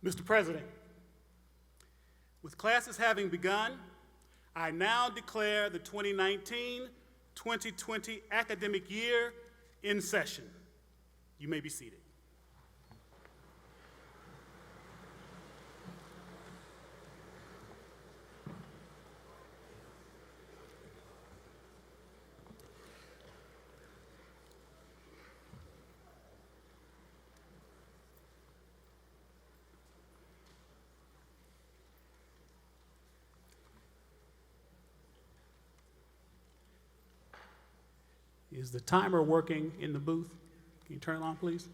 Mr. President, with classes having begun, I now declare the 2019-2020 academic year in session. You may be seated. Is the timer working in the booth? Can you turn it on, please?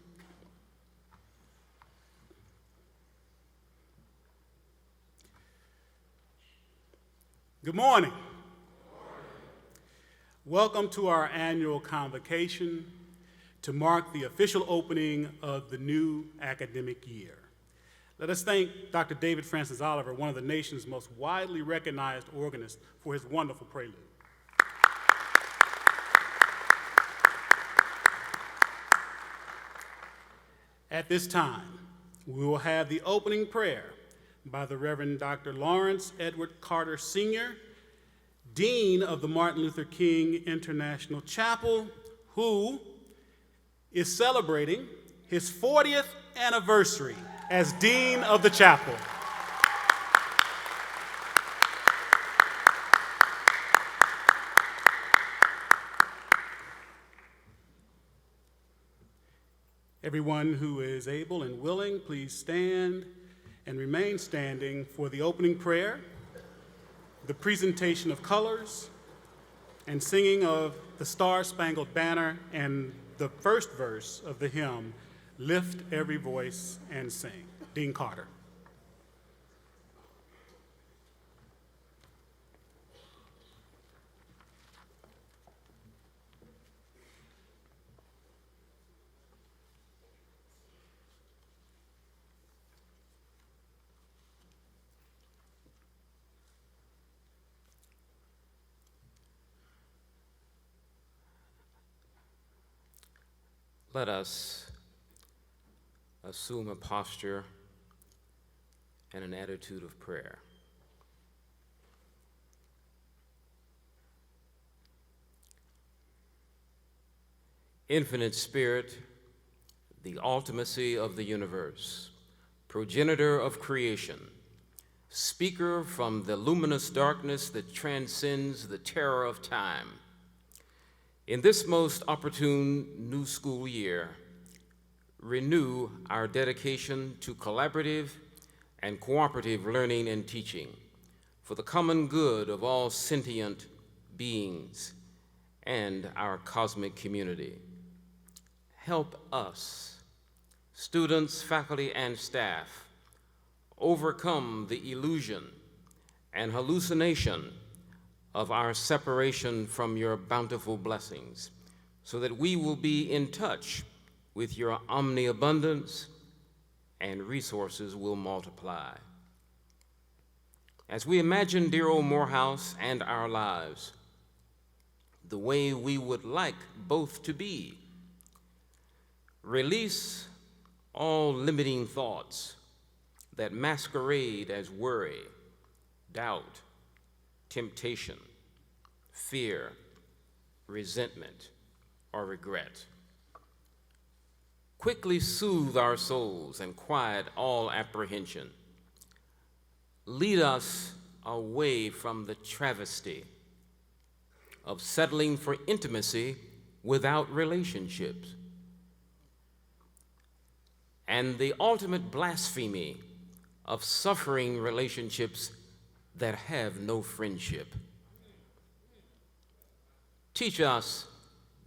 Good morning. Welcome to our annual convocation to mark the official opening of the new academic year. Let us thank Dr. David Francis Oliver, one of the nation's most widely recognized organists, for his wonderful prelude. At this time, we will have the opening prayer by the Reverend Dr. Lawrence Edward Carter Sr., Dean of the Martin Luther King International Chapel, who is celebrating his 40th anniversary as Dean of the Chapel. Everyone who is able and willing, please stand and remain standing for the opening prayer, the presentation of colors, and singing of the Star-Spangled Banner and the first verse of the hymn, Lift Every Voice and Sing. Dean Carter. Let us assume a posture and an attitude of prayer. Infinite Spirit, the ultimacy of the universe, progenitor of creation, speaker from the luminous darkness that transcends the terror of time, in this most opportune new school year, renew our dedication to collaborative and cooperative learning and teaching for the common good of all sentient beings and our cosmic community. Help us, students, faculty, and staff, overcome the illusion and hallucination of our separation from your bountiful blessings, so that we will be in touch with your omniabundance and resources will multiply. As we imagine dear old Morehouse and our lives, the way we would like both to be, release all limiting thoughts that masquerade as worry, doubt, temptation, fear, resentment, or regret. Quickly soothe our souls and quiet all apprehension. Lead us away from the travesty of settling for intimacy without relationships and the ultimate blasphemy of suffering relationships that have no friendship. Teach us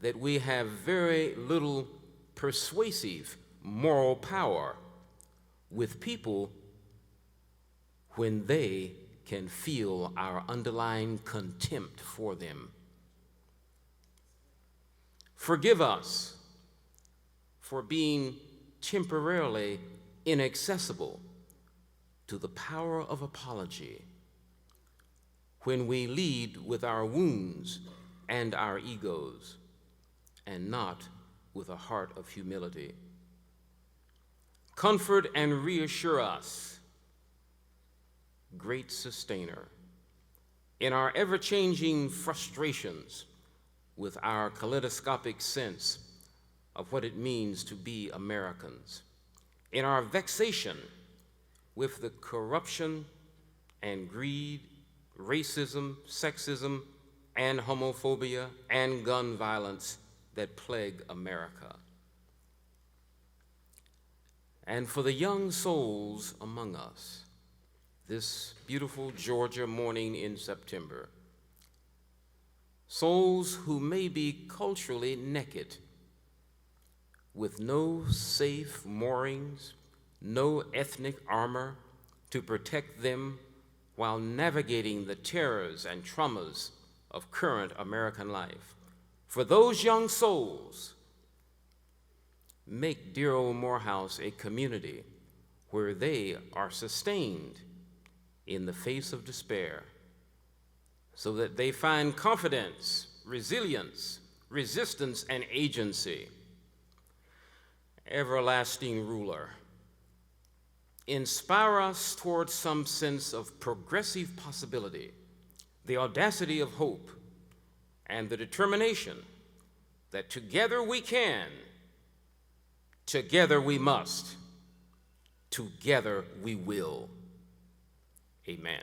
that we have very little persuasive moral power with people when they can feel our underlying contempt for them. Forgive us for being temporarily inaccessible to the power of apology when we lead with our wounds and our egos, and not with a heart of humility. Comfort and reassure us, great sustainer, in our ever-changing frustrations with our kaleidoscopic sense of what it means to be Americans, in our vexation with the corruption and greed, racism, sexism, and homophobia and gun violence that plague America. And for the young souls among us, this beautiful Georgia morning in September, souls who may be culturally naked, with no safe moorings, no ethnic armor to protect them while navigating the terrors and traumas of current American life. For those young souls, make dear old Morehouse a community where they are sustained in the face of despair, so that they find confidence, resilience, resistance, and agency. Everlasting ruler, inspire us towards some sense of progressive possibility, the audacity of hope, and the determination that together we can, together we must, together we will. Amen.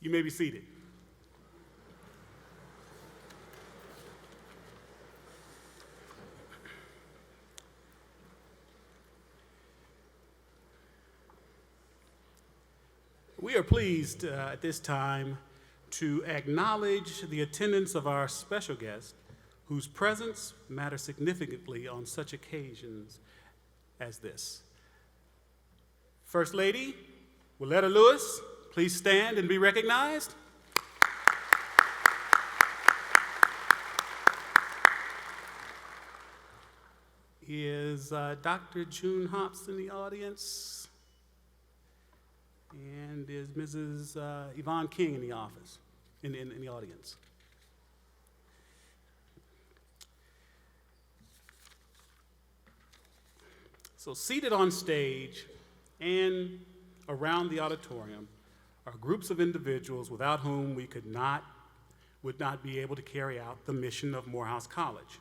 You may be seated. We are pleased at this time to acknowledge the attendance of our special guest, whose presence matters significantly on such occasions as this. First Lady Willetta Lewis, please stand and be recognized. Is Dr. June Hops in the audience? And is Mrs. Yvonne King in the office, in the audience? So seated on stage and around the auditorium are groups of individuals without whom we would not be able to carry out the mission of Morehouse College.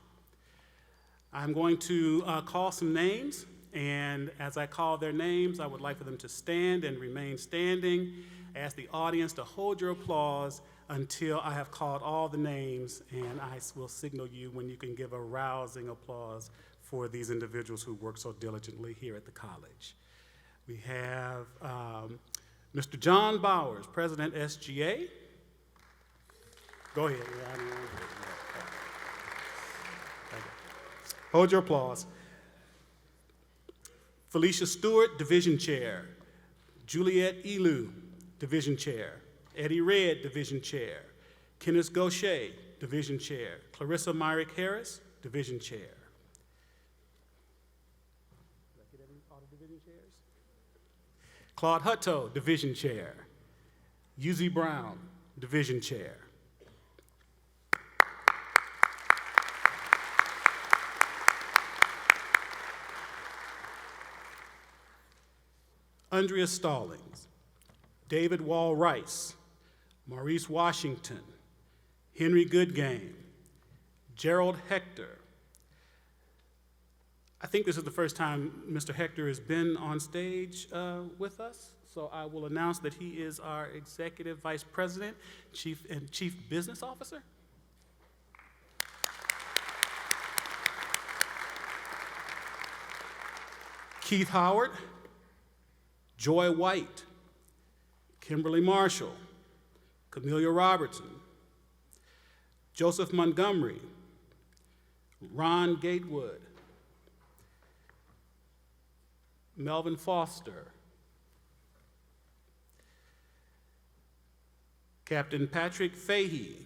I'm going to call some names, and as I call their names, I would like for them to stand and remain standing. Ask the audience to hold your applause until I have called all the names, and I will signal you when you can give a rousing applause for these individuals who work so diligently here at the college. We have Mr. John Bowers, President SGA. Go ahead. Hold your applause. Felicia Stewart, Division Chair. Juliet Elu, Division Chair. Eddie Red, Division Chair. Kenneth Gaucher, Division Chair. Clarissa Myrick Harris, Division Chair. Did I get all the division chairs? Claude Hutto, Division Chair. Yuzi Brown, Division Chair. Andrea Stallings, David Wall Rice, Maurice Washington, Henry Goodgame, Gerald Hector. I think this is the first time Mr. Hector has been on stage with us, so I will announce that he is our Executive Vice President, Chief Business Officer. Keith Howard, Joy White, Kimberly Marshall, Camelia Robertson, Joseph Montgomery, Ron Gatewood, Melvin Foster, Captain Patrick Fahey,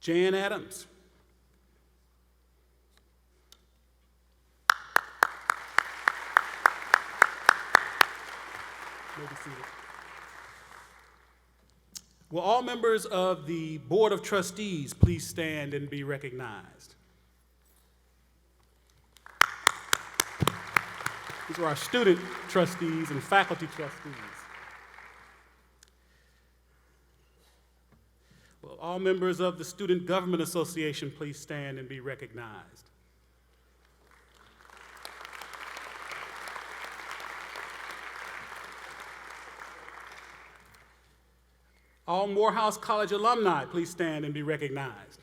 Jan Adams, Will all members of the Board of Trustees please stand and be recognized? These are our student trustees and faculty trustees. Will all members of the Student Government Association please stand and be recognized? All Morehouse College alumni, please stand and be recognized.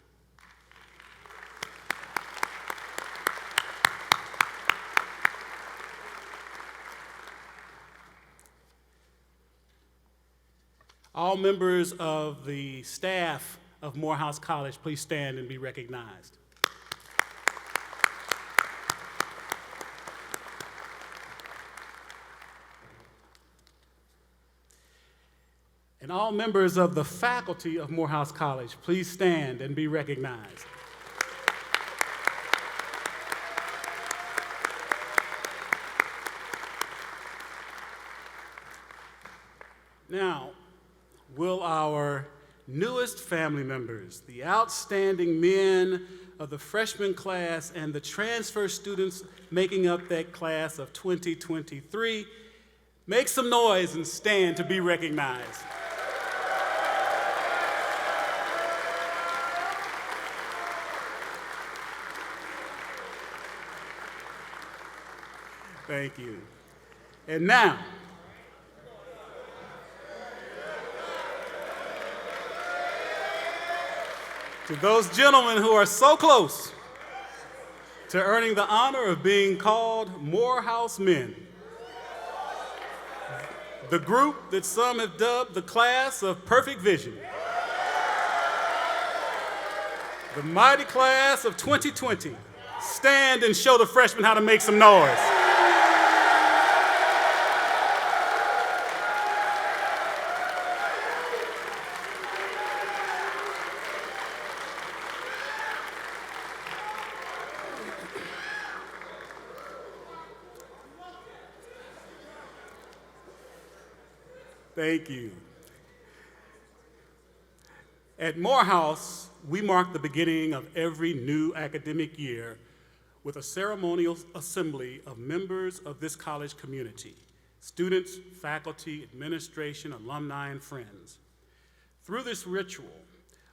All members of the staff of Morehouse College, please stand and be recognized. And all members of the faculty of Morehouse College, please stand and be recognized. Now, will our newest family members, the outstanding men of the freshman class and the transfer students making up that class of 2023, make some noise and stand to be recognized. Thank you. And now, To those gentlemen who are so close to earning the honor of being called Morehouse Men, the group that some have dubbed the class of perfect vision, the mighty class of 2020, stand and show the freshmen how to make some noise. Thank you. At Morehouse, we mark the beginning of every new academic year with a ceremonial assembly of members of this college community, students, faculty, administration, alumni, and friends. Through this ritual,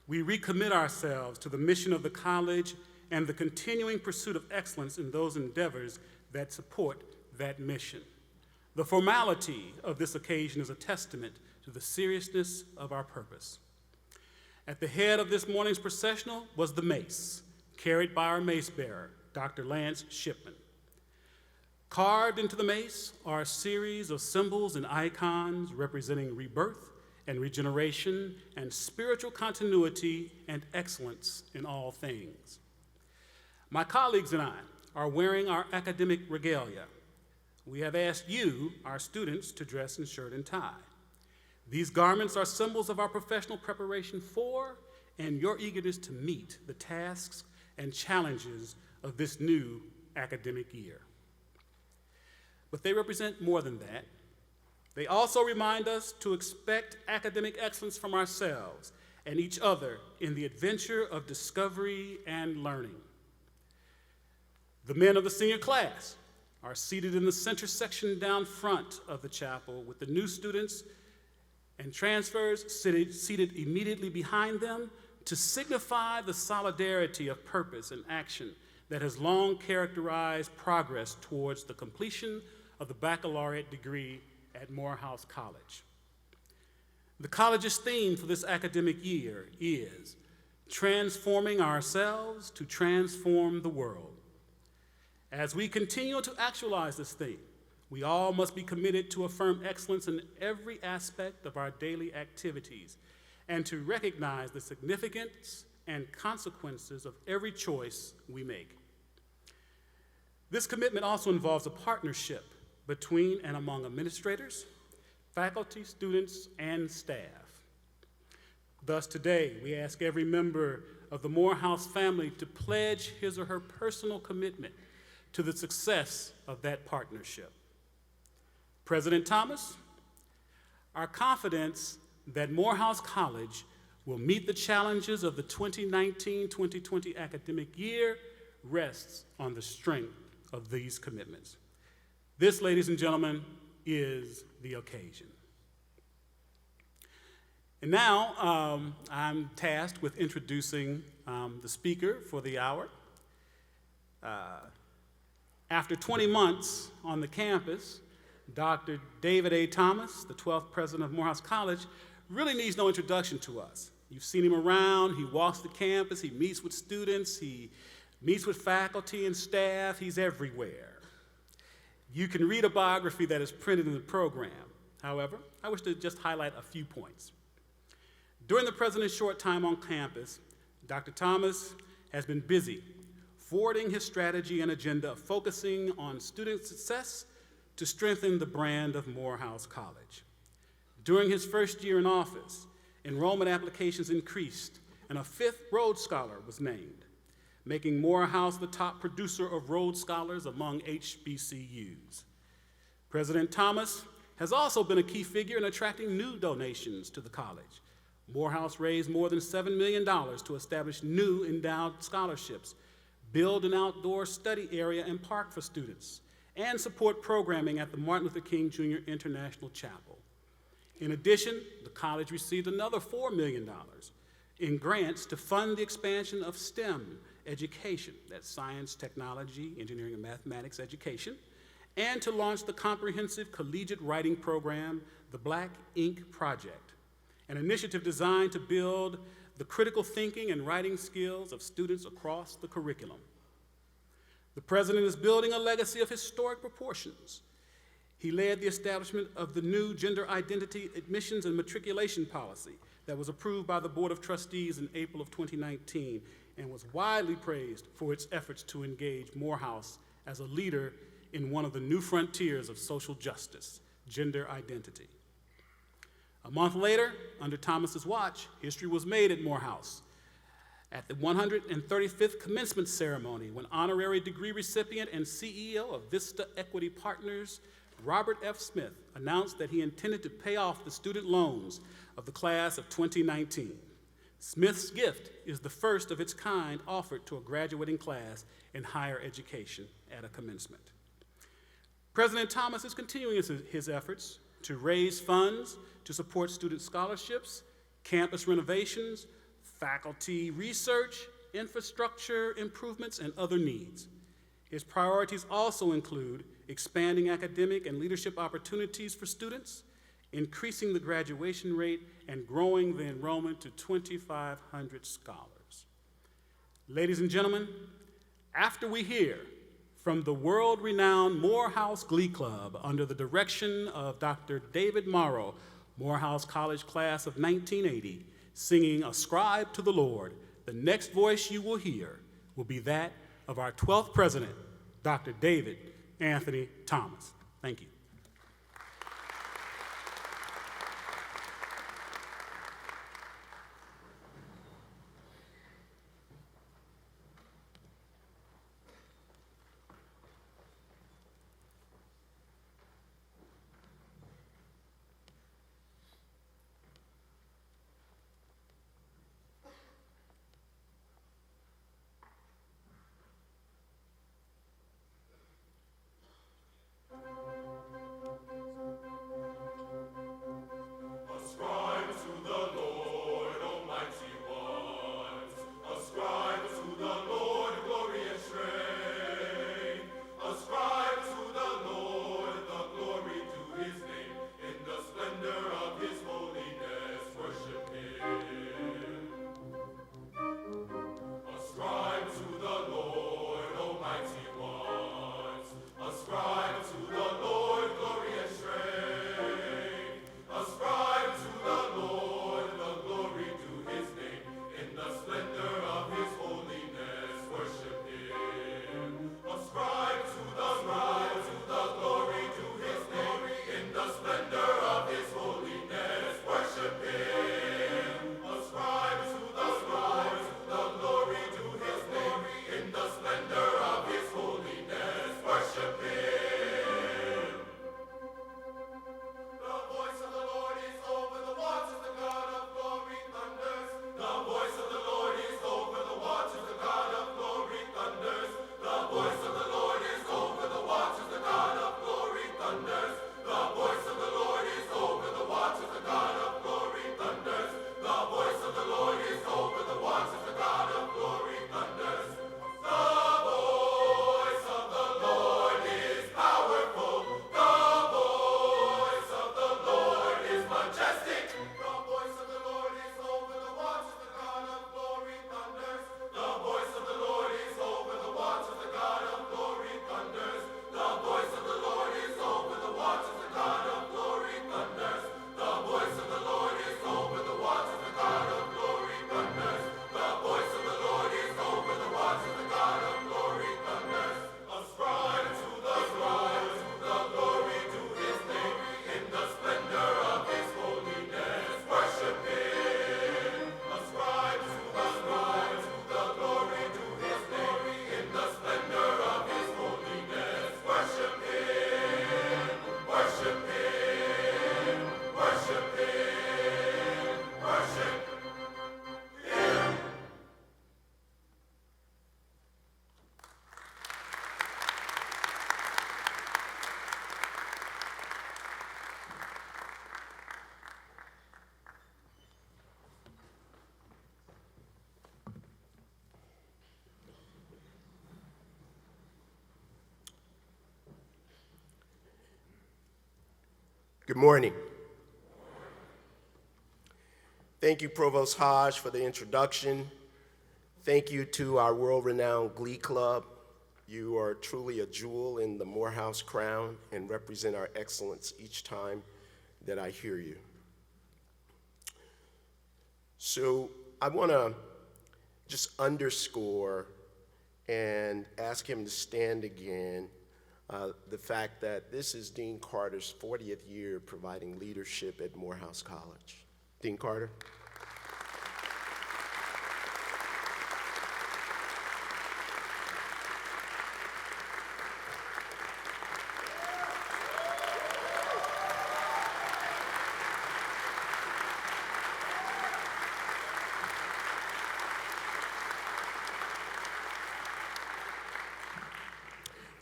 we recommit ourselves to the mission of the college and the continuing pursuit of excellence in those endeavors that support that mission. The formality of this occasion is a testament to the seriousness of our purpose. At the head of this morning's processional was the mace, carried by our mace bearer, Dr. Lance Shipman. Carved into the mace are a series of symbols and icons representing rebirth and regeneration and spiritual continuity and excellence in all things. My colleagues and I are wearing our academic regalia. We have asked you, our students, to dress in shirt and tie. These garments are symbols of our professional preparation for and your eagerness to meet the tasks and challenges of this new academic year. But they represent more than that. They also remind us to expect academic excellence from ourselves and each other in the adventure of discovery and learning. The men of the senior class are seated in the center section down front of the chapel with the new students and transfers seated immediately behind them to signify the solidarity of purpose and action that has long characterized progress towards the completion of the baccalaureate degree at Morehouse College. The college's theme for this academic year is transforming ourselves to transform the world. As we continue to actualize this theme, we all must be committed to affirm excellence in every aspect of our daily activities and to recognize the significance and consequences of every choice we make. This commitment also involves a partnership between and among administrators, faculty, students, and staff. Thus today, we ask every member of the Morehouse family to pledge his or her personal commitment to the success of that partnership. President Thomas, our confidence that Morehouse College will meet the challenges of the 2019-2020 academic year rests on the strength of these commitments. This, ladies and gentlemen, is the occasion. And now I'm tasked with introducing the speaker for the hour. After 20 months on the campus, Dr. David A. Thomas, the 12th president of Morehouse College, really needs no introduction to us. You've seen him around, he walks the campus, he meets with students, he meets with faculty and staff, he's everywhere. You can read a biography that is printed in the program. However, I wish to just highlight a few points. During the president's short time on campus, Dr. Thomas has been busy forwarding his strategy and agenda of focusing on student success to strengthen the brand of Morehouse College. During his first year in office, enrollment applications increased and a 5th Rhodes Scholar was named, making Morehouse the top producer of Rhodes Scholars among HBCUs. President Thomas has also been a key figure in attracting new donations to the college. Morehouse raised more than $7 million to establish new endowed scholarships, build an outdoor study area and park for students, and support programming at the Martin Luther King Jr. International Chapel. In addition, the college received another $4 million in grants to fund the expansion of STEM education, that's science, technology, engineering, and mathematics education, and to launch the comprehensive collegiate writing program, the Black Ink Project, an initiative designed to build the critical thinking and writing skills of students across the curriculum. The president is building a legacy of historic proportions. He led the establishment of the new gender identity admissions and matriculation policy that was approved by the Board of Trustees in April of 2019 and was widely praised for its efforts to engage Morehouse as a leader in one of the new frontiers of social justice, gender identity. A month later, under Thomas's watch, history was made at Morehouse. At the 135th commencement ceremony, when honorary degree recipient and CEO of Vista Equity Partners, Robert F. Smith, announced that he intended to pay off the student loans of the class of 2019. Smith's gift is the first of its kind offered to a graduating class in higher education at a commencement. President Thomas is continuing his efforts to raise funds to support student scholarships, campus renovations, faculty research, infrastructure improvements, and other needs. His priorities also include expanding academic and leadership opportunities for students, increasing the graduation rate, and growing the enrollment to 2,500 scholars. Ladies and gentlemen, after we hear from the world-renowned Morehouse Glee Club under the direction of Dr. David Morrow, Morehouse College class of 1980, singing Ascribe to the Lord, the next voice you will hear will be that of our 12th president, Dr. David Anthony Thomas. Thank you. Good morning. Thank you, Provost Hodge, for the introduction. Thank you to our world-renowned Glee Club. You are truly a jewel in the Morehouse crown and represent our excellence each time that I hear you. So I want to just underscore and ask him to stand again the fact that this is Dean Carter's 40th year providing leadership at Morehouse College. Dean Carter.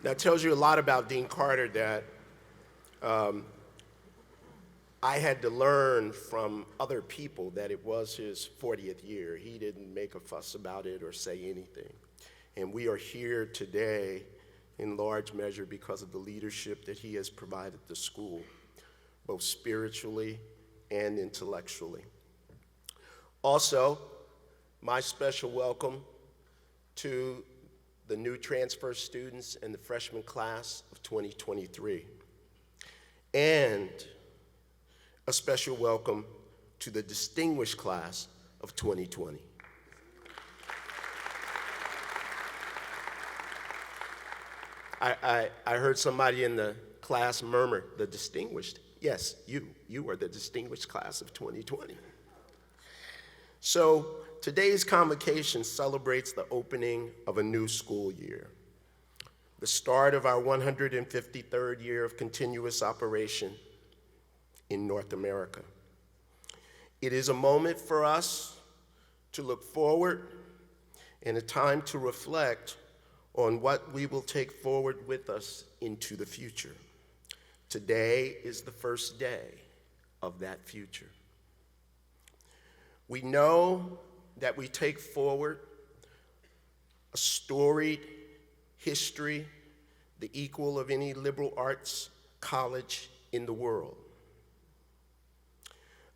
That tells you a lot about Dean Carter, that I had to learn from other people that it was his 40th year. He didn't make a fuss about it or say anything. And we are here today in large measure because of the leadership that he has provided the school, both spiritually and intellectually. Also, my special welcome to the new transfer students and the freshman class of 2023. And a special welcome to the distinguished class of 2020. I heard somebody in the class murmur, the distinguished. Yes, you are the distinguished class of 2020. So today's convocation celebrates the opening of a new school year, the start of our 153rd year of continuous operation in North America. It is a moment for us to look forward and a time to reflect on what we will take forward with us into the future. Today is the first day of that future. We know that we take forward a storied history, the equal of any liberal arts college in the world.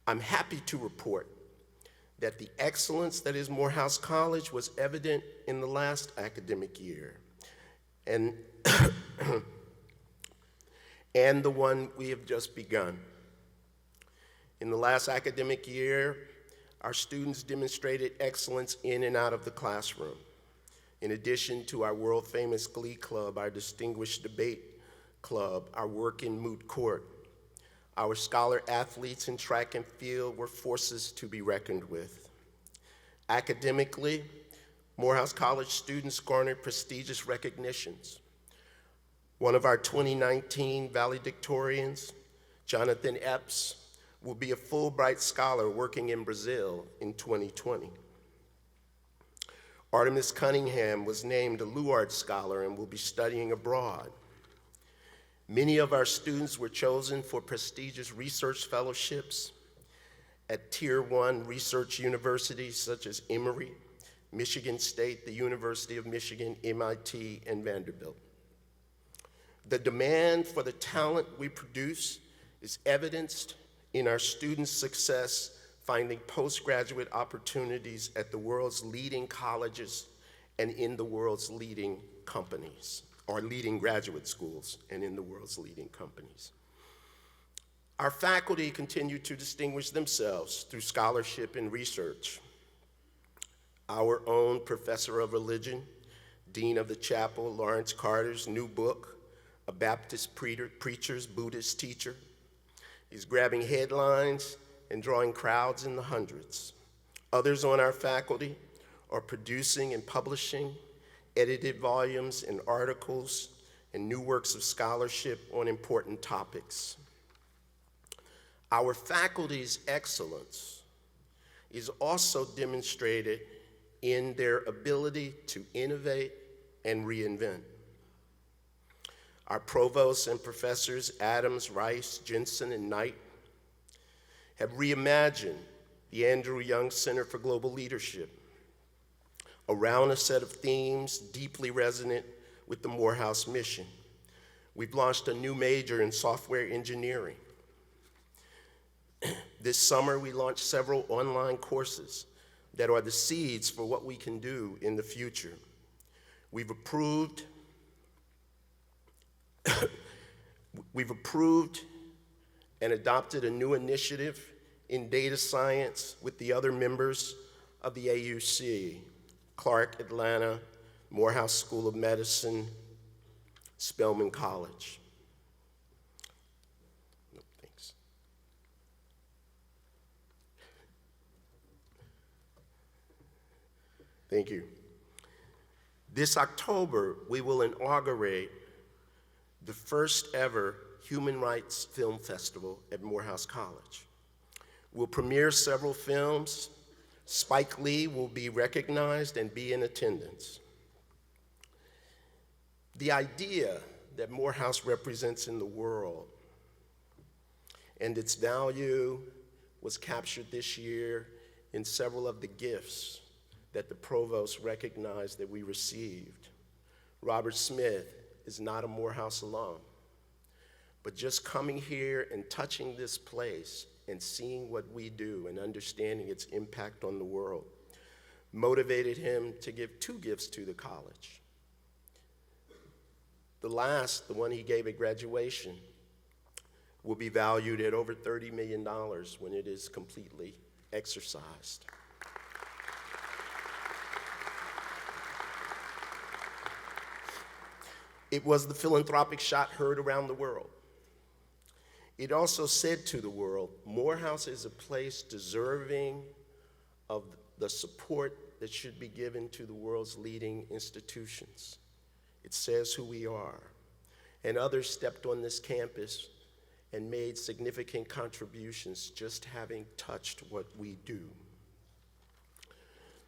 I'm happy to report that the excellence that is Morehouse College was evident in the last academic year, and, and the one we have just begun. In the last academic year, our students demonstrated excellence in and out of the classroom. In addition to our world-famous Glee Club, our distinguished debate club, our work in moot court, our scholar athletes in track and field were forces to be reckoned with. Academically, Morehouse College students garnered prestigious recognitions. One of our 2019 valedictorians, Jonathan Epps, will be a Fulbright scholar working in Brazil in 2020. Artemis Cunningham was named a Luard Scholar and will be studying abroad. Many of our students were chosen for prestigious research fellowships at Tier 1 research universities such as Emory, Michigan State, the University of Michigan, MIT, and Vanderbilt. The demand for the talent we produce is evidenced in our students' success finding postgraduate opportunities at the world's leading colleges and in the world's leading companies, or leading graduate schools and in the world's leading companies. Our faculty continue to distinguish themselves through scholarship and research. Our own professor of religion, dean of the chapel, Lawrence Carter's new book, A Baptist Preacher's Buddhist Teacher, is grabbing headlines and drawing crowds in the hundreds. Others on our faculty are producing and publishing edited volumes and articles and new works of scholarship on important topics. Our faculty's excellence is also demonstrated in their ability to innovate and reinvent. Our provosts and professors, Adams, Rice, Jensen, and Knight, have reimagined the Andrew Young Center for Global Leadership around a set of themes deeply resonant with the Morehouse mission. We've launched a new major in software engineering. This summer, we launched several online courses that are the seeds for what we can do in the future. We've approved and adopted a new initiative in data science with the other members of the AUC, Clark, Atlanta, Morehouse School of Medicine, Spelman College. No, thanks. Thank you. This October, we will inaugurate the first ever Human Rights Film Festival at Morehouse College. We'll premiere several films. Spike Lee will be recognized and be in attendance. The idea that Morehouse represents in the world and its value was captured this year in several of the gifts that the provost recognized that we received. Robert Smith is not a Morehouse alum, but just coming here and touching this place and seeing what we do and understanding its impact on the world motivated him to give 2 gifts to the college. The last, the one he gave at graduation, will be valued at over $30 million when it is completely exercised. It was the philanthropic shot heard around the world. It also said to the world, Morehouse is a place deserving of the support that should be given to the world's leading institutions. It says who we are. And others stepped on this campus and made significant contributions just having touched what we do.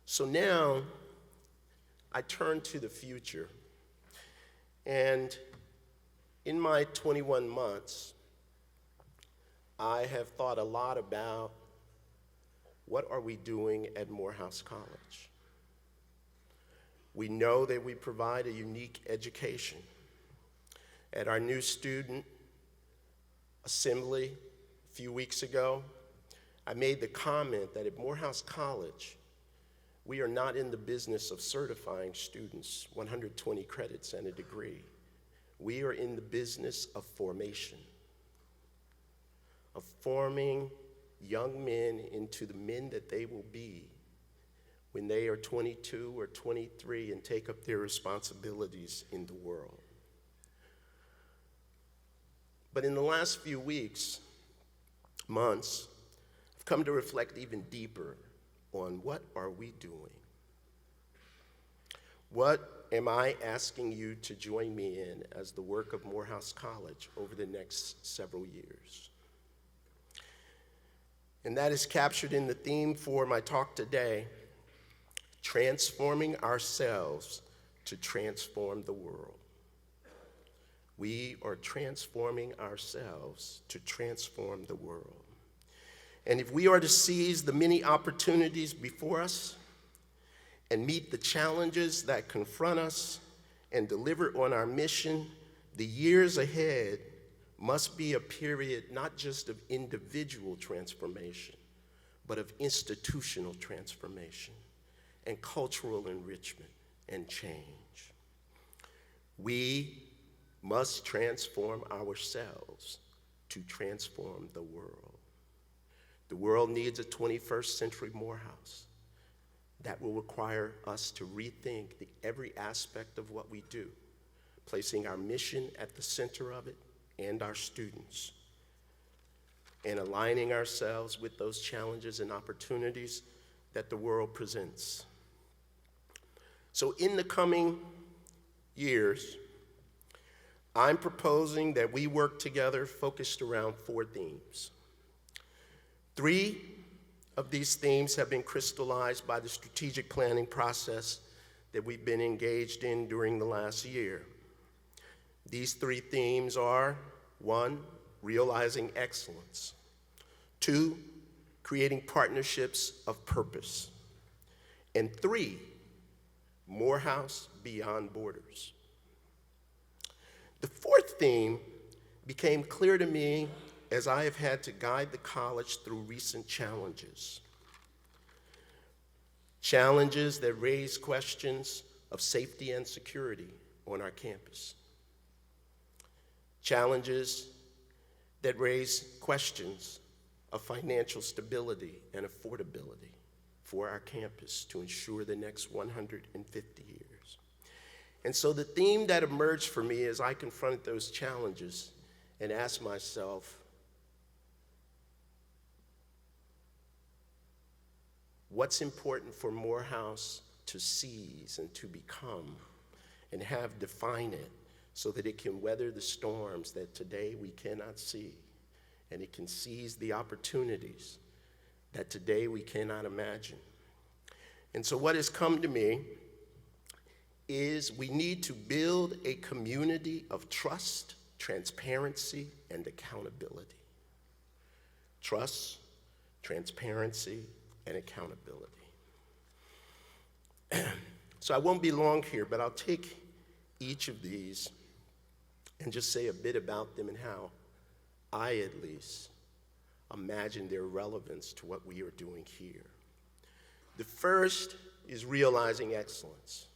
So now, I turn to the future. And in my 21 months, I have thought a lot about what are we doing at Morehouse College. We know that we provide a unique education. At our new student assembly a few weeks ago, I made the comment that at Morehouse College, we are not in the business of certifying students 120 credits and a degree. We are in the business of formation, of forming young men into the men that they will be when they are 22 or 23 and take up their responsibilities in the world. But in the last few weeks, months, I've come to reflect even deeper on what are we doing? What am I asking you to join me in as the work of Morehouse College over the next several years? And that is captured in the theme for my talk today, transforming ourselves to transform the world. We are transforming ourselves to transform the world. And if we are to seize the many opportunities before us and meet the challenges that confront us and deliver on our mission, the years ahead must be a period not just of individual transformation, but of institutional transformation and cultural enrichment and change. We must transform ourselves to transform the world. The world needs a 21st century Morehouse that will require us to rethink every aspect of what we do, placing our mission at the center of it and our students, and aligning ourselves with those challenges and opportunities that the world presents. So in the coming years, I'm proposing that we work together focused around 4 themes. 3 of these themes have been crystallized by the strategic planning process that we've been engaged in during the last year. These 3 themes are: 1, realizing excellence; 2, creating partnerships of purpose; and 3, Morehouse beyond borders. The 4th theme became clear to me as I have had to guide the college through recent challenges. Challenges that raise questions of safety and security on our campus. Challenges that raise questions of financial stability and affordability for our campus to ensure the next 150 years. And so the theme that emerged for me as I confronted those challenges and asked myself, what's important for Morehouse to seize and to become and have define it so that it can weather the storms that today we cannot see, and it can seize the opportunities that today we cannot imagine. And so what has come to me is we need to build a community of trust, transparency, and accountability. Trust, transparency, and accountability. So I won't be long here, but I'll take each of these and just say a bit about them and how I, at least, imagine their relevance to what we are doing here. The first is realizing excellence.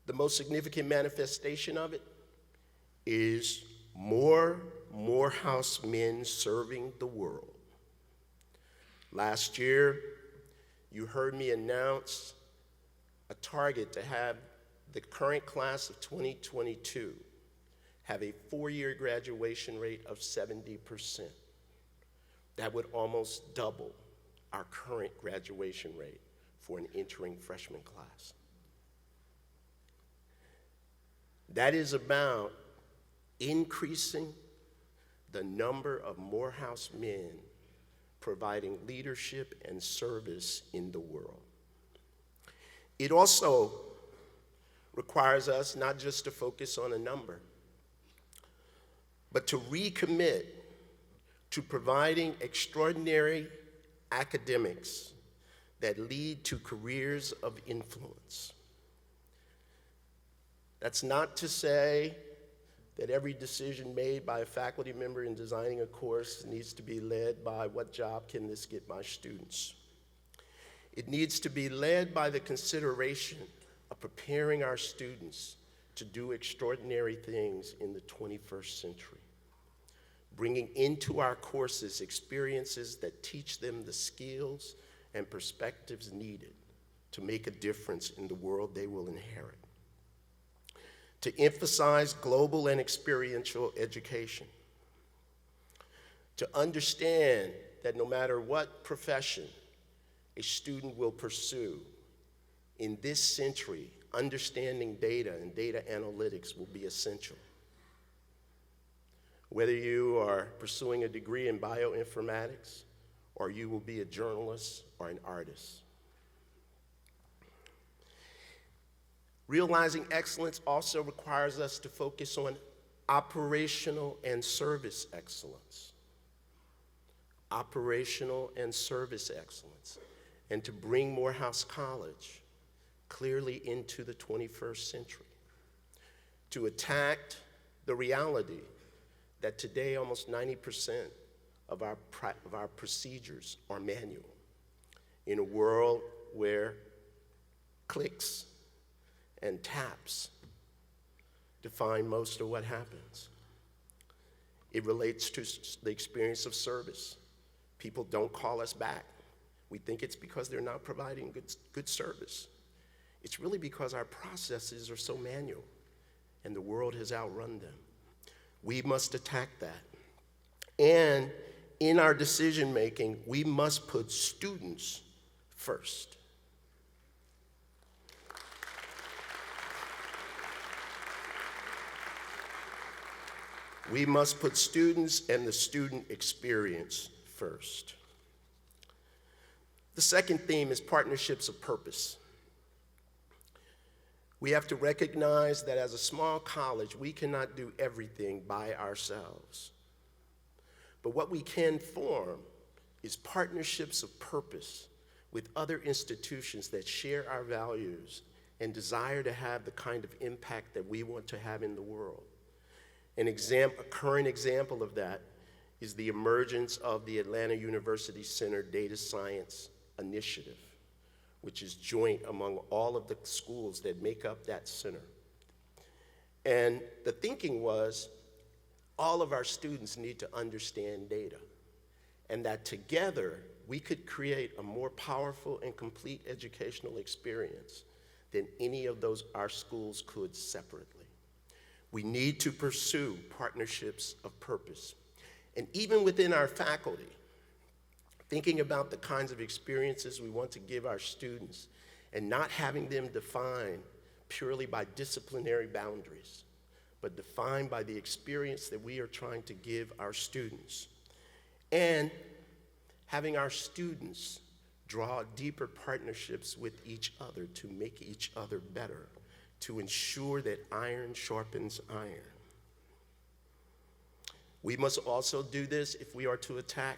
The most significant manifestation of it is more Morehouse men serving the world. Last year, you heard me announce a target to have the current class of 2022 have a 4-year graduation rate of 70%. That would almost double our current graduation rate for an entering freshman class. That is about increasing the number of Morehouse men providing leadership and service in the world. It also requires us not just to focus on a number, but to recommit to providing extraordinary academics that lead to careers of influence. That's not to say that every decision made by a faculty member in designing a course needs to be led by what job can this get my students. It needs to be led by the consideration of preparing our students to do extraordinary things in the 21st century, bringing into our courses experiences that teach them the skills and perspectives needed to make a difference in the world they will inherit. To emphasize global and experiential education. To understand that no matter what profession a student will pursue, in this century, understanding data and data analytics will be essential. Whether you are pursuing a degree in bioinformatics, or you will be a journalist or an artist. Realizing excellence also requires us to focus on operational and service excellence. Operational and service excellence. And to bring Morehouse College clearly into the 21st century. To attack the reality that today almost 90% of our procedures are manual. In a world where clicks and taps define most of what happens. It relates to the experience of service. People don't call us back. We think it's because they're not providing good service. It's really because our processes are so manual and the world has outrun them. We must attack that. And in our decision making, we must put students first. We must put students and the student experience first. The second theme is partnerships of purpose. We have to recognize that as a small college, we cannot do everything by ourselves. But what we can form is partnerships of purpose with other institutions that share our values and desire to have the kind of impact that we want to have in the world. A current example of that is the emergence of the Atlanta University Center Data Science Initiative, which is joint among all of the schools that make up that center. And the thinking was, all of our students need to understand data, and that together we could create a more powerful and complete educational experience than any of those our schools could separately. We need to pursue partnerships of purpose. And even within our faculty, thinking about the kinds of experiences we want to give our students and not having them defined purely by disciplinary boundaries, but defined by the experience that we are trying to give our students. And having our students draw deeper partnerships with each other to make each other better, to ensure that iron sharpens iron. We must also do this if we are to attack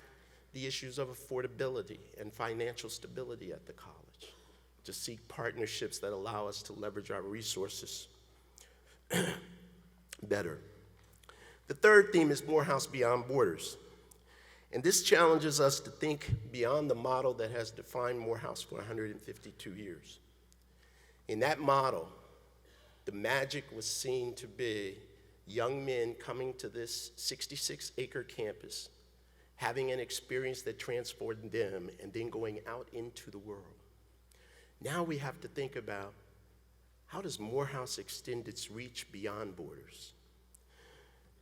the issues of affordability and financial stability at the college, to seek partnerships that allow us to leverage our resources better. The third theme is Morehouse Beyond Borders. And this challenges us to think beyond the model that has defined Morehouse for 152 years. In that model, the magic was seen to be young men coming to this 66-acre campus, having an experience that transformed them, and then going out into the world. Now we have to think about, how does Morehouse extend its reach beyond borders?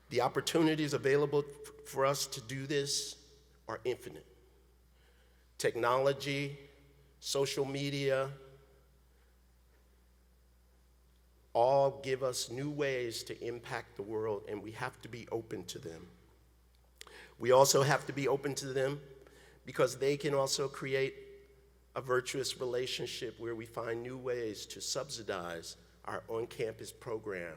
The opportunities available for us to do this are infinite. Technology, social media, all give us new ways to impact the world, and we have to be open to them. We also have to be open to them because they can also create a virtuous relationship where we find new ways to subsidize our on-campus program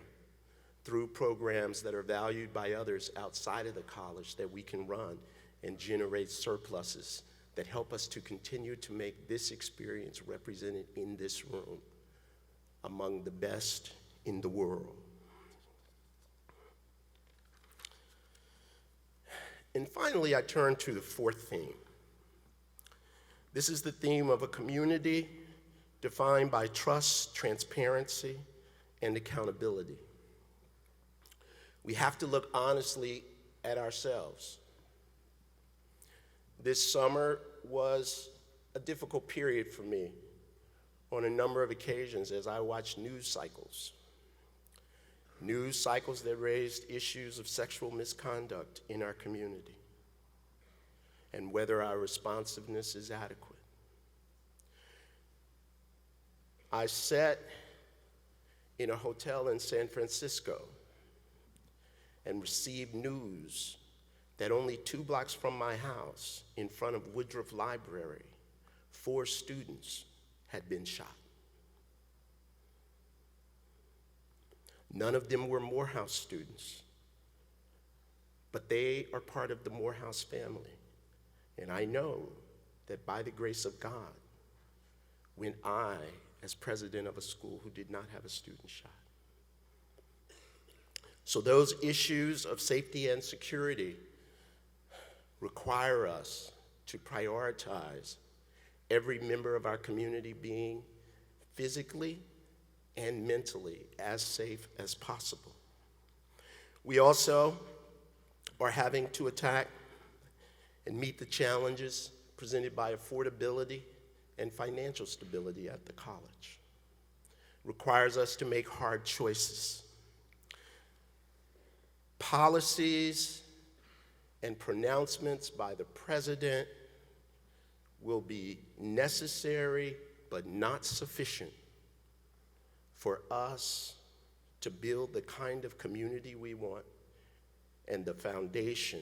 through programs that are valued by others outside of the college that we can run and generate surpluses that help us to continue to make this experience represented in this room among the best in the world. And finally, I turn to the fourth theme. This is the theme of a community defined by trust, transparency, and accountability. We have to look honestly at ourselves. This summer was a difficult period for me on a number of occasions as I watched news cycles that raised issues of sexual misconduct in our community and whether our responsiveness is adequate. I sat in a hotel in San Francisco and received news that only 2 blocks from my house, in front of Woodruff Library, 4 students had been shot. None of them were Morehouse students, but they are part of the Morehouse family. And I know that by the grace of God, when I, as president of a school who did not have a student shot. So those issues of safety and security require us to prioritize every member of our community being physically and mentally as safe as possible. We also are having to attack and meet the challenges presented by affordability and financial stability at the college. Requires us to make hard choices. Policies and pronouncements by the president will be necessary but not sufficient for us to build the kind of community we want and the foundation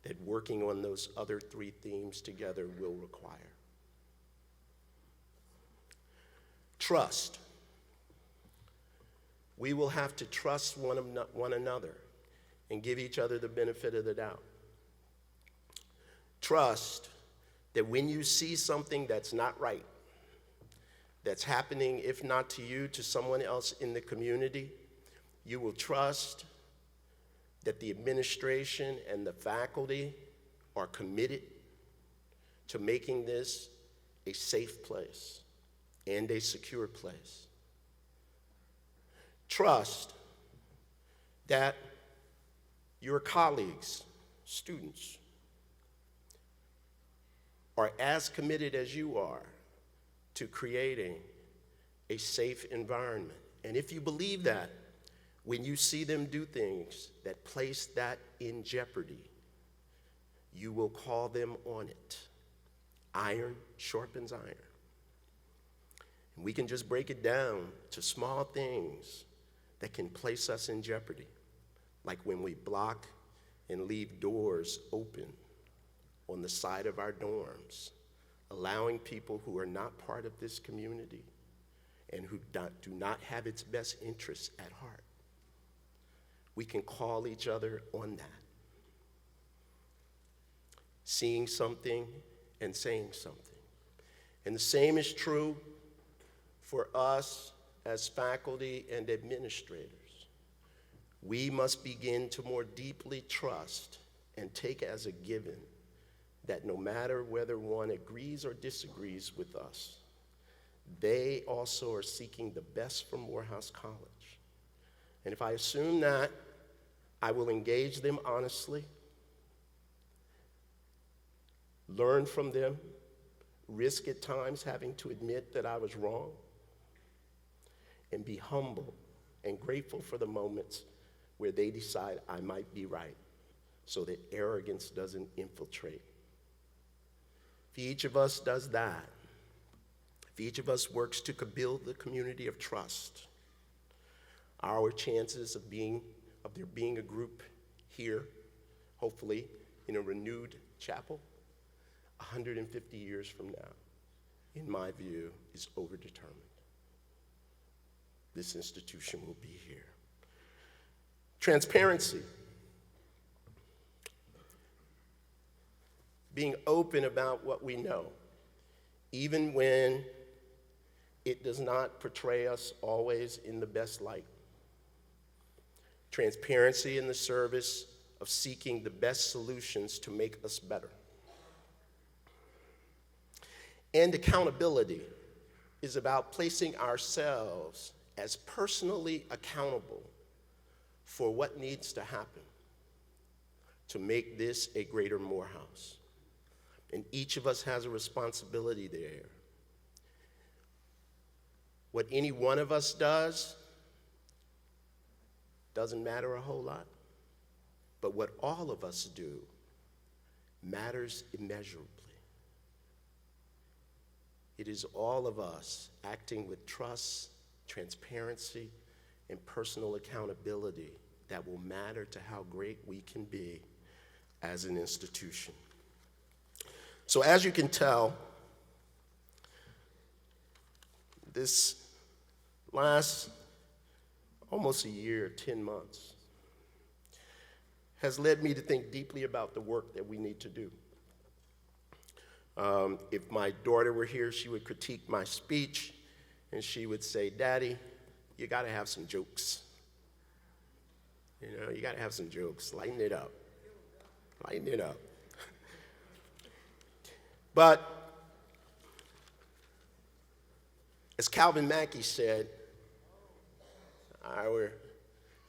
that working on those other 3 themes together will require. Trust. We will have to trust one another and give each other the benefit of the doubt. Trust that when you see something that's not right, that's happening, if not to you, to someone else in the community, you will trust that the administration and the faculty are committed to making this a safe place and a secure place. Trust that your colleagues, students, are as committed as you are to creating a safe environment. And if you believe that, when you see them do things that place that in jeopardy, you will call them on it. Iron sharpens iron. And we can just break it down to small things that can place us in jeopardy, like when we block and leave doors open on the side of our dorms, allowing people who are not part of this community and who do not have its best interests at heart. We can call each other on that. Seeing something and saying something. And the same is true for us as faculty and administrators. We must begin to more deeply trust and take as a given that no matter whether one agrees or disagrees with us, they also are seeking the best from Morehouse College. And if I assume that, I will engage them honestly, learn from them, risk at times having to admit that I was wrong, and be humble and grateful for the moments where they decide I might be right, so that arrogance doesn't infiltrate. If each of us does that, if each of us works to build the community of trust, our chances of there being a group here, hopefully in a renewed chapel, 150 years from now, in my view, is overdetermined. This institution will be here. Transparency. Being open about what we know, even when it does not portray us always in the best light. Transparency in the service of seeking the best solutions to make us better. And accountability is about placing ourselves as personally accountable for what needs to happen to make this a greater Morehouse. And each of us has a responsibility there. What any one of us does doesn't matter a whole lot, but what all of us do matters immeasurably. It is all of us acting with trust, transparency, and personal accountability that will matter to how great we can be as an institution. So as you can tell, this last almost a year, 10 months, has led me to think deeply about the work that we need to do. If my daughter were here, she would critique my speech, and she would say, "Daddy, you gotta have some jokes. You know, you gotta have some jokes, lighten it up, lighten it up." But as Calvin Mackey said, I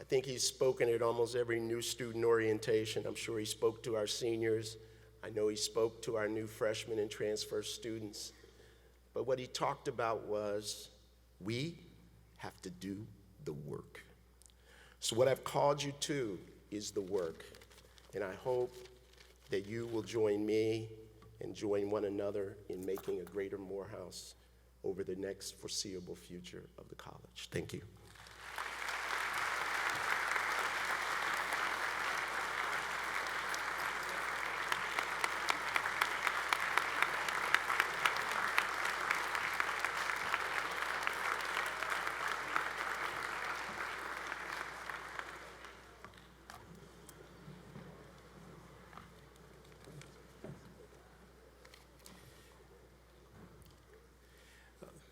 think he's spoken at almost every new student orientation. I'm sure he spoke to our seniors. I know he spoke to our new freshmen and transfer students. But what he talked about was, we have to do the work. So what I've called you to is the work. And I hope that you will join me and join one another in making a greater Morehouse over the next foreseeable future of the college. Thank you.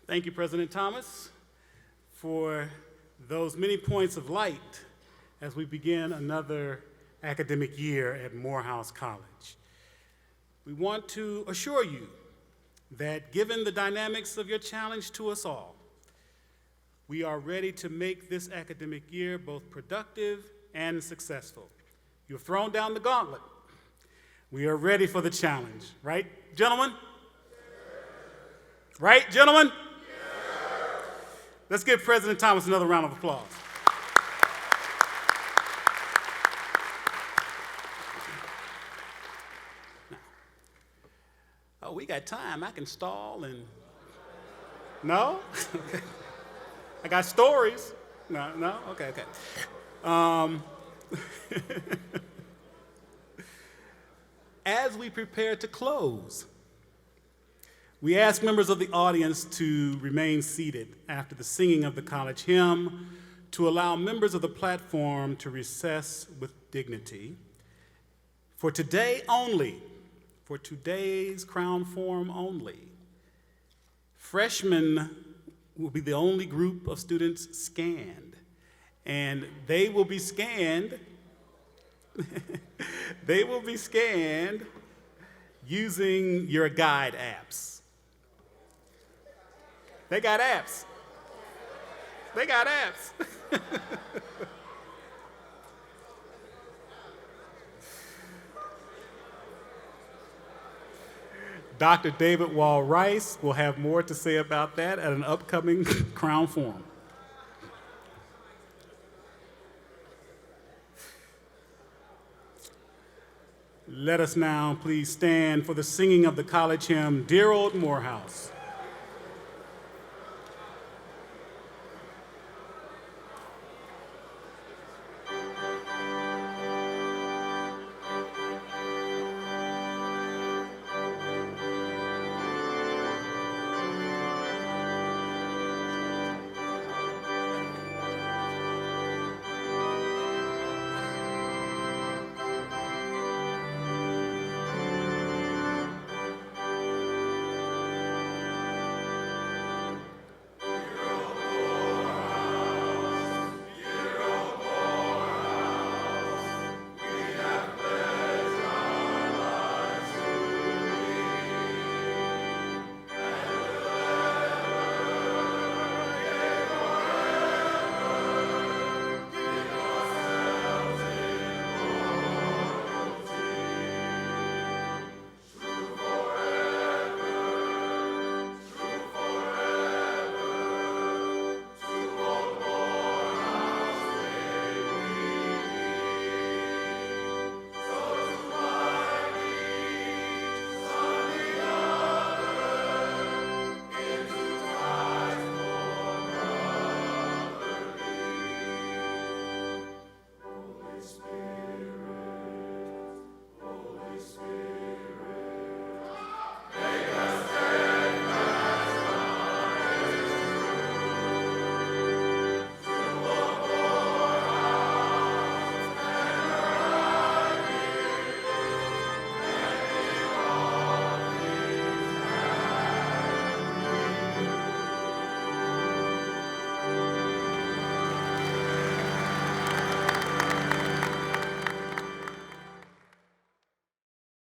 Thank you, President Thomas, for those many points of light as we begin another academic year at Morehouse College. We want to assure you that given the dynamics of your challenge to us all, we are ready to make this academic year both productive and successful. You've thrown down the gauntlet. We are ready for the challenge, right, gentlemen? Right, gentlemen? Let's give President Thomas another round of applause. Oh, we got time. I can stall and... No? I got stories. No? Okay. As we prepare to close, we ask members of the audience to remain seated after the singing of the college hymn to allow members of the platform to recess with dignity. For today only, for today's crown form only, freshmen will be the only group of students scanned, and they will be scanned using your guide apps. They got apps. Dr. David Wall Rice will have more to say about that at an upcoming Crown Forum. Let us now please stand for the singing of the college hymn, Dear Old Morehouse.